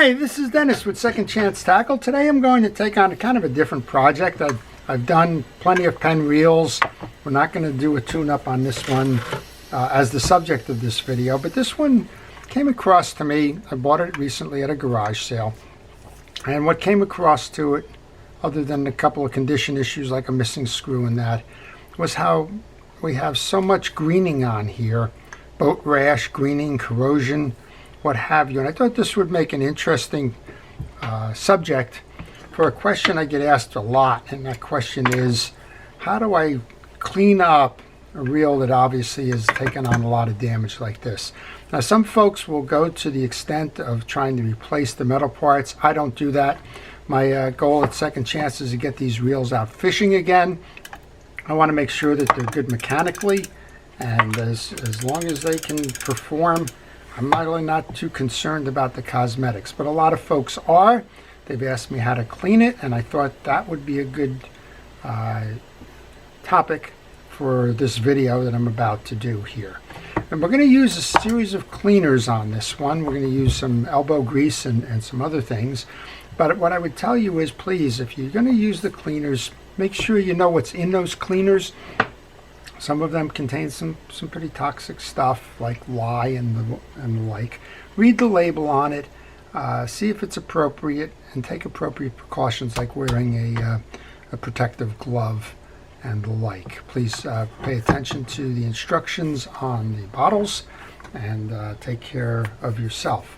Hi, this is Dennis with Second Chance Tackle. Today I'm going to take on kind of a different project. I've done plenty of Penn reels. We're not going to do a tune-up on this one as the subject of this video, but this one came across to me. I bought it recently at a garage sale, and what came across to it, other than a couple of condition issues like a missing screw and that, was how we have so much greening on here, boat rash, greening, corrosion, what have you. And I thought this would make an interesting subject for a question I get asked a lot, and that question is, how do I clean up a reel that obviously has taken on a lot of damage like this? Now, some folks will go to the extent of trying to replace the metal parts. I don't do that. My goal at Second Chance is to get these reels out fishing again. I want to make sure that they're good mechanically, and as long as they can perform, I'm really not too concerned about the cosmetics, but a lot of folks are. They've asked me how to clean it, and I thought that would be a good topic for this video that I'm about to do here. And we're going to use a series of cleaners on this one. We're going to use some elbow grease and some other things. But what I would tell you is, please, if you're going to use the cleaners, make sure you know what's in those cleaners. Some of them contain some pretty toxic stuff like lye and the like. Read the label on it, see if it's appropriate, and take appropriate precautions like wearing a protective glove and the like. Please pay attention to the instructions on the bottles and take care of yourself.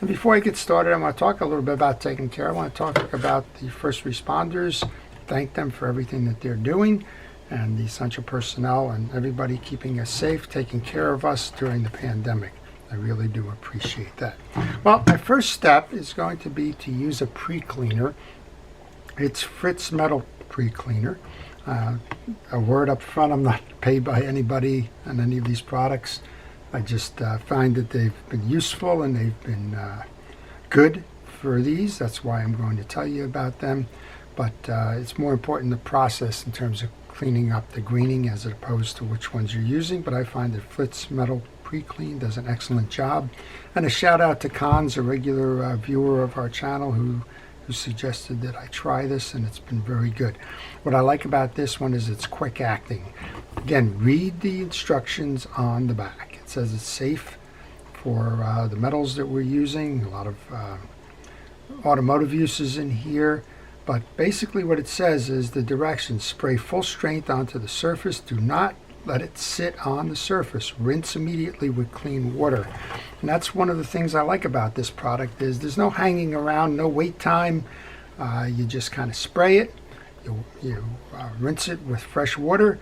And before I get started, I want to talk a little bit about taking care. I want to talk about the first responders, thank them for everything that they're doing, and the essential personnel and everybody keeping us safe, taking care of us during the pandemic. I really do appreciate that. Well, my first step is going to be to use a pre-cleaner. It's Fritz metal pre-cleaner. A word up front, I'm not paid by anybody on any of these products. I just find that they've been useful and they've been good for these. That's why I'm going to tell you about them. But it's more important the process in terms of cleaning up the greening as opposed to which ones you're using. But I find that Flitz Metal Pre-Clean does an excellent job. And a shout out to Cons, a regular viewer of our channel who suggested that I try this, and it's been very good. What I like about this one is it's quick acting. Again, read the instructions on the back. It says it's safe for the metals that we're using. A lot of automotive uses in here. But basically what it says is the directions: spray full strength onto the surface. Do not let it sit on the surface. Rinse immediately with clean water. And that's one of the things I like about this product is there's no hanging around, no wait time. You just kind of spray it. You rinse it with fresh water,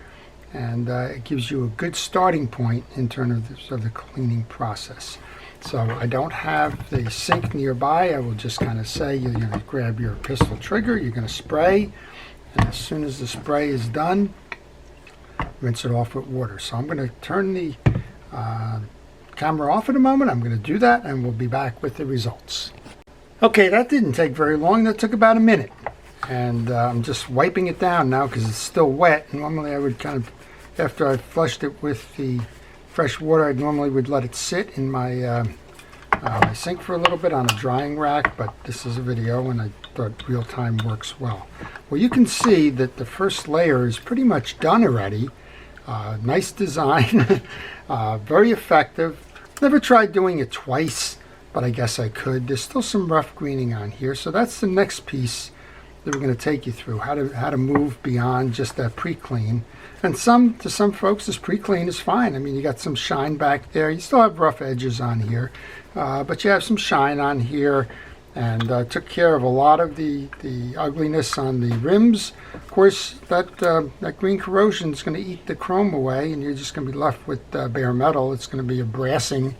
and it gives you a good starting point in terms of the cleaning process. So I don't have the sink nearby. I will just kind of say you're going to grab your pistol trigger, you're going to spray, and as soon as the spray is done, rinse it off with water. So I'm going to turn the camera off in a moment. I'm going to do that, and we'll be back with the results. Okay, that didn't take very long. That took about a minute. And I'm just wiping it down now because it's still wet. Normally I would kind of, after I flushed it with the fresh water, I normally would let it sit in my my sink for a little bit on a drying rack, but this is a video and I thought real time works well. Well, you can see that the first layer is pretty much done already. Nice design, very effective. Never tried doing it twice, but I guess I could. There's still some rough greening on here, so that's the next piece that we're going to take you through, how to move beyond just that pre-clean. And to some folks, this pre-clean is fine. I mean, you got some shine back there. You still have rough edges on here, but you have some shine on here, and took care of a lot of the ugliness on the rims. Of course, that green corrosion is going to eat the chrome away, and you're just going to be left with bare metal. It's going to be a brassing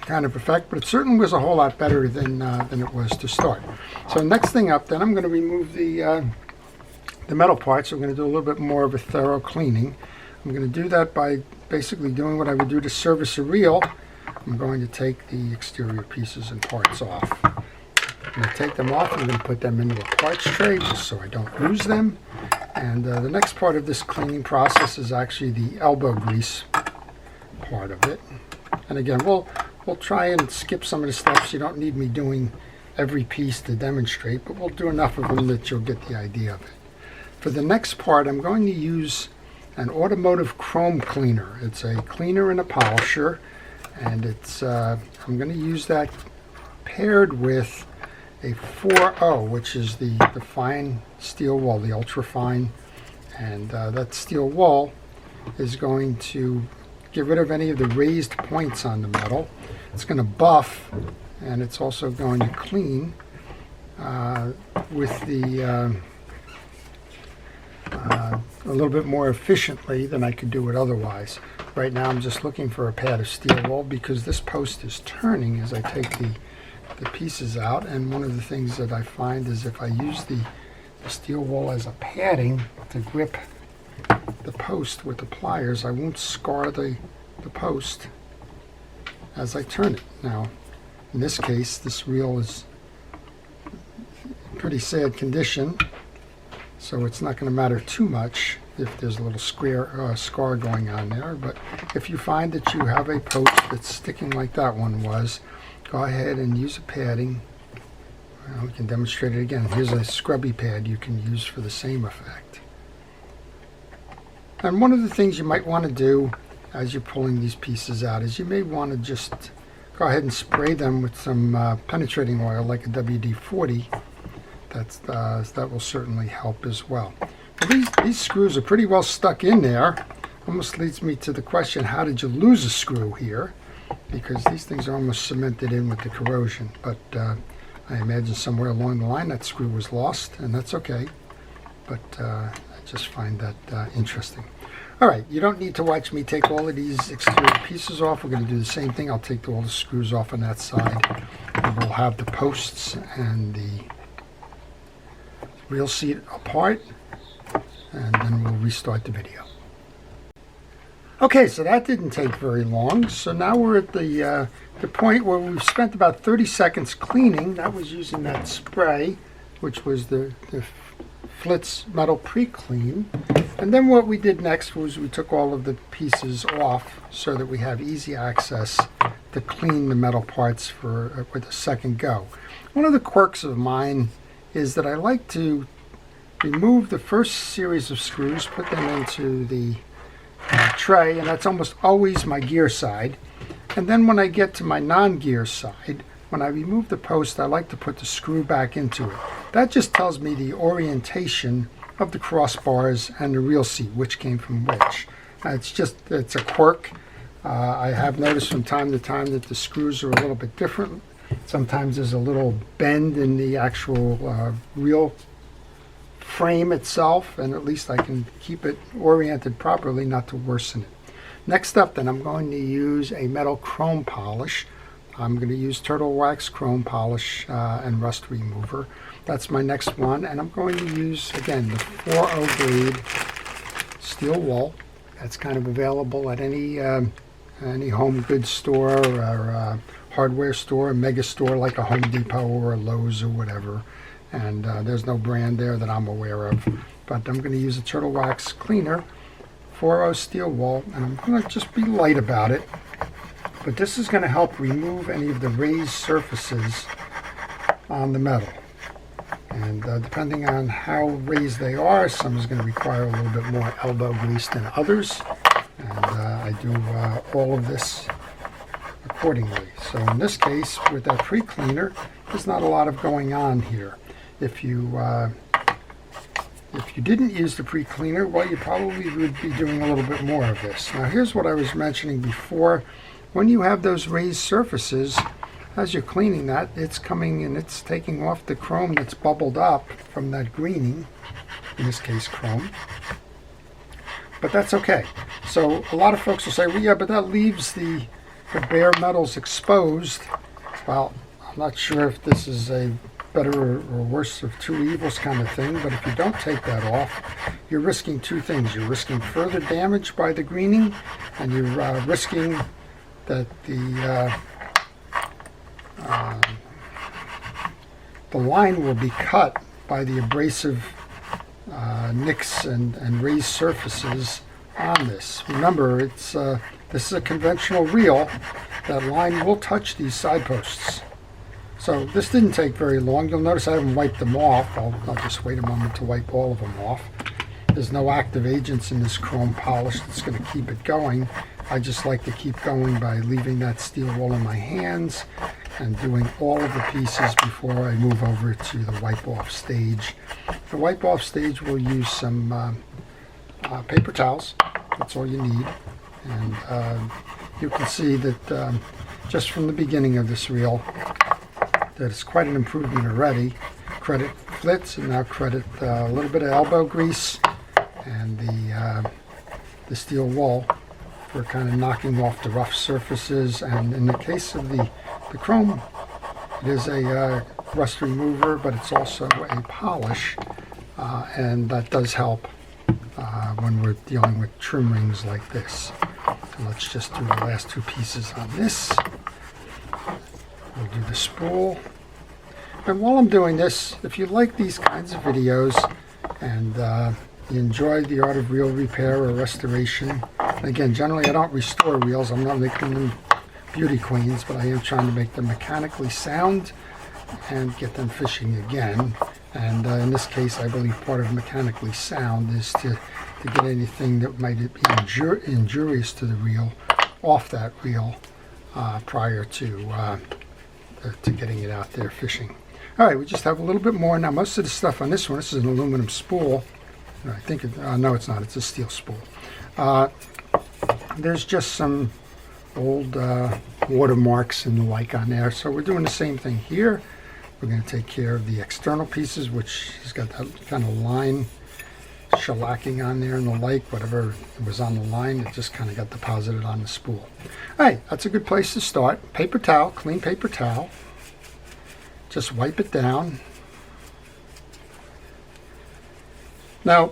kind of effect, but it certainly was a whole lot better than it was to start. So next thing up, then I'm going to remove the metal parts. I'm going to do a little bit more of a thorough cleaning. I'm going to do that by basically doing what I would do to service a reel. I'm going to take the exterior pieces and parts off. I'm going to take them off. I'm going to put them into a parts tray just so I don't lose them. And the next part of this cleaning process is actually the elbow grease part of it. And again, we'll we'll try and skip some of the steps. You don't need me doing every piece to demonstrate, but we'll do enough of them that you'll get the idea of it. For the next part, I'm going to use an Automotive chrome cleaner. It's a cleaner and a polisher, and it's I'm going to use that paired with a 4O, which is the fine steel wool, the ultra fine, and that steel wool is going to get rid of any of the raised points on the metal. It's going to buff, and it's also going to clean with the a little bit more efficiently than I could do it otherwise. Right now I'm just looking for a pad of steel wool because this post is turning as I take the pieces out, and one of the things that I find is if I use the steel wool as a padding to grip the post with the pliers, I won't scar the post as I turn it. Now, in this case, this reel is in pretty sad condition, so it's not going to matter too much if there's a little scar going on there. But if you find that you have a post that's sticking like that one was, go ahead and use a padding. We can demonstrate it again. Here's a scrubby pad you can use for the same effect. And one of the things you might want to do as you're pulling these pieces out is you may want to just go ahead and spray them with some penetrating oil like a WD-40. That will certainly help as well. These screws are pretty well stuck in there. Almost leads me to the question, how did you lose a screw here? Because these things are almost cemented in with the corrosion. But I imagine somewhere along the line that screw was lost, and that's okay. But I just find that interesting. All right, you don't need to watch me take all of these exterior pieces off. We're going to do the same thing. I'll take all the screws off on that side. And we'll have the posts and the reel seat apart, and then we'll restart the video. Okay, so that didn't take very long. So now we're at the point where we've spent about 30 seconds cleaning. That was using that spray, which was the Flitz metal pre-clean. And then what we did next was we took all of the pieces off so that we have easy access to clean the metal parts with a second go. One of the quirks of mine is that I like to remove the first series of screws, put them into the tray, and that's almost always my gear side. And then when I get to my non-gear side, when I remove the post, I like to put the screw back into it. That just tells me the orientation of the crossbars and the reel seat, which came from which. It's a quirk. I have noticed from time to time that the screws are a little bit different. Sometimes there's a little bend in the actual reel frame itself, and at least I can keep it oriented properly, not to worsen it. Next up then, I'm going to use a metal chrome polish. I'm going to use turtlewax chrome polish and rust remover. That's my next one, and I'm going to use, again, the 4O grade steel wool. That's kind of available at any home goods store or hardware store, a mega store like a Home Depot or a Lowe's or whatever. And there's no brand there that I'm aware of. But I'm going to use a turtlewax cleaner, 4O steel wool, and I'm going to just be light about it. But this is going to help remove any of the raised surfaces on the metal. And depending on how raised they are, some is going to require a little bit more elbow grease than others. And I do all of this accordingly. So in this case, with that pre-cleaner, there's not a lot of going on here. If you didn't use the pre-cleaner, well, you probably would be doing a little bit more of this. Now here's what I was mentioning before. When you have those raised surfaces, as you're cleaning that, it's coming and it's taking off the chrome that's bubbled up from that greening, in this case chrome. But that's okay. So a lot of folks will say, well, yeah, but that leaves the bare metals exposed. Well, I'm not sure if this is a better or worse of two evils kind of thing, but if you don't take that off, you're risking two things. You're risking further damage by the greening, and you're risking that the line will be cut by the abrasive nicks and raised surfaces on this. Remember, this is a conventional reel, that line will touch these side posts. So this didn't take very long. You'll notice I haven't wiped them off. I'll just wait a moment to wipe all of them off. There's no active agents in this chrome polish that's going to keep it going. I just like to keep going by leaving that steel wool in my hands and doing all of the pieces before I move over to the wipe off stage. The wipe off stage will use some paper towels. That's all you need. And you can see that just from the beginning of this reel that it's quite an improvement already. Credit Flitz, and now credit a little bit of elbow grease and the steel wool for kind of knocking off the rough surfaces. And in the case of the chrome, it is a rust remover, but it's also a polish, and that does help when we're dealing with trim rings like this. So let's just do the last two pieces on this. We'll do the spool. And while I'm doing this, if you like these kinds of videos and you enjoy the art of reel repair or restoration, and again, generally I don't restore reels. I'm not making them beauty queens, but I am trying to make them mechanically sound and get them fishing again. And in this case, I believe part of mechanically sound is to get anything that might be injurious to the reel off that reel prior to getting it out there fishing. All right, we just have a little bit more. Now, most of the stuff on this one, this is an aluminum spool. I think, no, it's not. It's a steel spool. There's just some old watermarks and the like on there. So we're doing the same thing here. We're going to take care of the external pieces, which has got that kind of line shellacking on there and the like. Whatever was on the line, it just kind of got deposited on the spool. All right, that's a good place to start. Paper towel, clean paper towel. Just wipe it down. Now,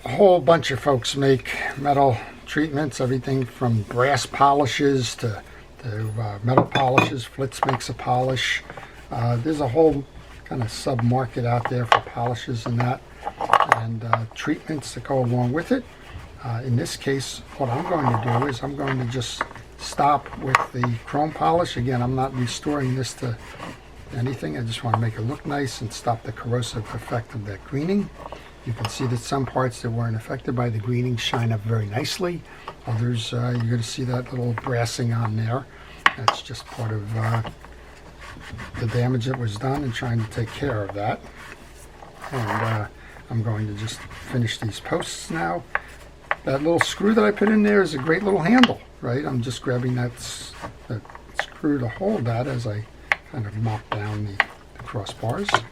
a whole bunch of folks make metal treatments, everything from brass polishes to metal polishes. Flitz makes a polish. There's a whole kind of sub-market out there for polishes and that, and treatments that go along with it. In this case, what I'm going to do is I'm going to just stop with the chrome polish. Again, I'm not restoring this to anything. I just want to make it look nice and stop the corrosive effect of that greening. You can see that some parts that weren't affected by the greening shine up very nicely. Others, you're going to see that little brassing on there. That's just part of the damage that was done and trying to take care of that. And I'm going to just finish these posts now. That little screw that I put in there is a great little handle, right? I'm just grabbing that screw to hold that as I kind of mop down the crossbars.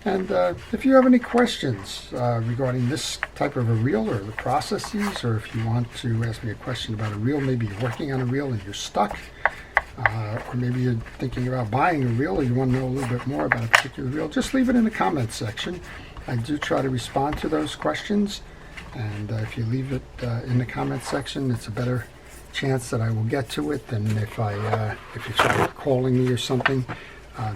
And if you have any questions regarding this type of a reel or the processes, or if you want to ask me a question about a reel, maybe you're working on a reel and you're stuck, or maybe you're thinking about buying a reel or you want to know a little bit more about a particular reel, just leave it in the comments section. I do try to respond to those questions, and if you leave it in the comments section, it's a better chance that I will get to it than if you try calling me or something.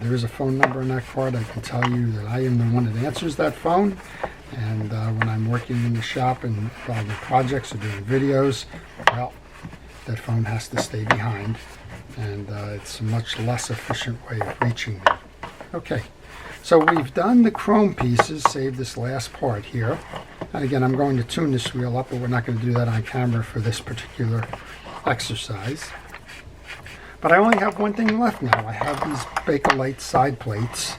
There is a phone number on that card. I can tell you that I am the one that answers that phone, and when I'm working in the shop and involved in projects or doing videos, well, that phone has to stay behind, and it's a much less efficient way of reaching me. Okay, so we've done the chrome pieces, save this last part here, and again I'm going to tune this reel up, but we're not going to do that on camera for this particular exercise. But I only have one thing left now. I have these Bakelite side plates,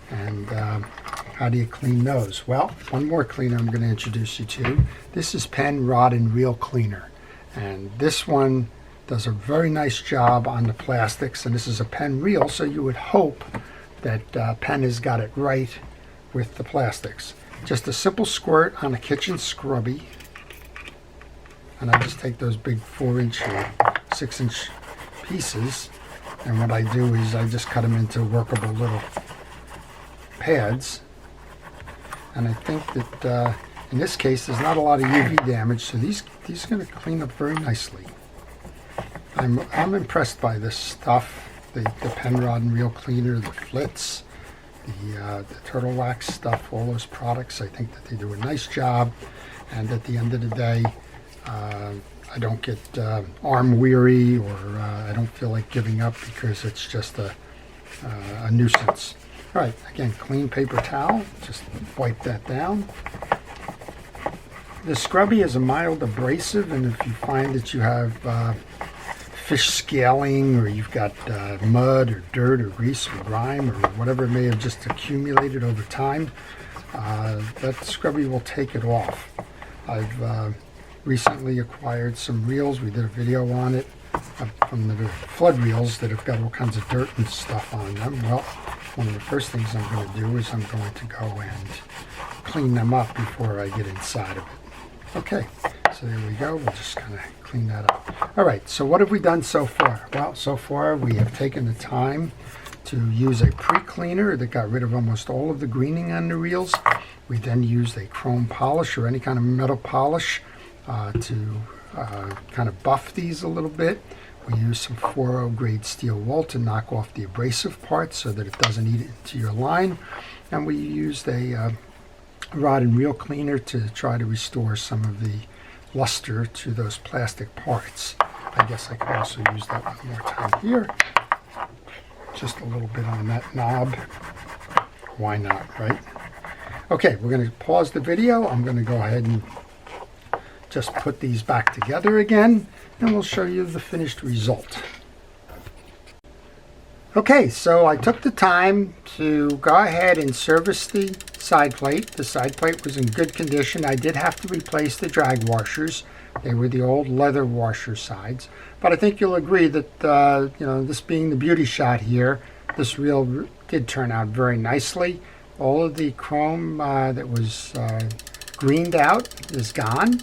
and how do you clean those? Well, one more cleaner I'm going to introduce you to. This is Penn Rod and Reel Cleaner, and this one does a very nice job on the plastics, and this is a Penn reel, so you would hope that Penn has got it right with the plastics. Just a simple squirt on a kitchen scrubby, and I just take those big 4-inch or 6-inch pieces, and what I do is I just cut them into workable little pads, and I think that in this case there's not a lot of UV damage, so these are going to clean up very nicely. I'm impressed by this stuff, the Penn Rod and Reel Cleaner, the Flitz, the turtlewax stuff, all those products. I think that they do a nice job, and at the end of the day, I don't get arm weary, or I don't feel like giving up because it's just a nuisance. All right, again, clean paper towel, just wipe that down. The scrubby is a mild abrasive, and if you find that you have fish scaling, or you've got mud or dirt or grease or grime or whatever may have just accumulated over time, that scrubby will take it off. I've recently acquired some reels. We did a video on it from the flood reels that have got all kinds of dirt and stuff on them. Well, one of the first things I'm going to do is I'm going to go and clean them up before I get inside of it. Okay, so there we go. We'll just kind of clean that up. All right, so what have we done so far? Well, so far we have taken the time to use a pre-cleaner that got rid of almost all of the greening on the reels. We then used a chrome polish or any kind of metal polish to kind of buff these a little bit. We used some 4.0 grade steel wool to knock off the abrasive parts so that it doesn't eat into your line. And we used a rod and reel cleaner to try to restore some of the luster to those plastic parts. I guess I could also use that one more time here. Just a little bit on that knob. Why not, right? Okay, we're going to pause the video. I'm going to go ahead and just put these back together again, and we'll show you the finished result. Okay, so I took the time to go ahead and service the side plate. The side plate was in good condition. I did have to replace the drag washers. They were the old leather washer sides. But I think you'll agree that, this being the beauty shot here, this reel did turn out very nicely. All of the chrome that was greened out is gone.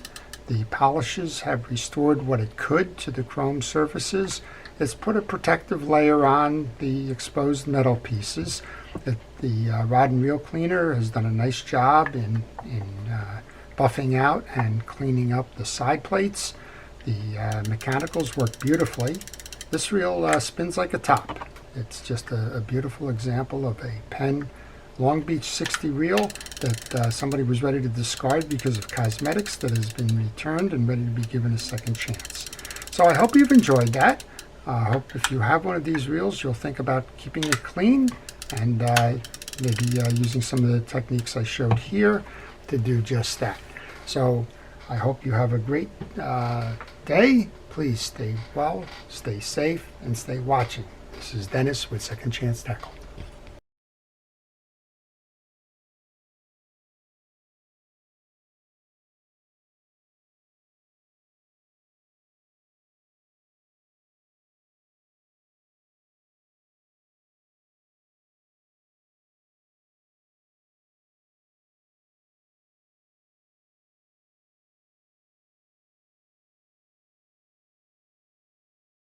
The polishes have restored what it could to the chrome surfaces. It's put a protective layer on the exposed metal pieces. The rod and reel cleaner has done a nice job in buffing out and cleaning up the side plates. The mechanicals work beautifully. This reel spins like a top. It's just a beautiful example of a Penn Long Beach 60 reel that somebody was ready to discard because of cosmetics, that has been returned and ready to be given a second chance. So I hope you've enjoyed that. I hope if you have one of these reels, you'll think about keeping it clean and maybe using some of the techniques I showed here to do just that. So I hope you have a great day. Please stay well, stay safe, and stay watching. This is Dennis with Second Chance Tackle.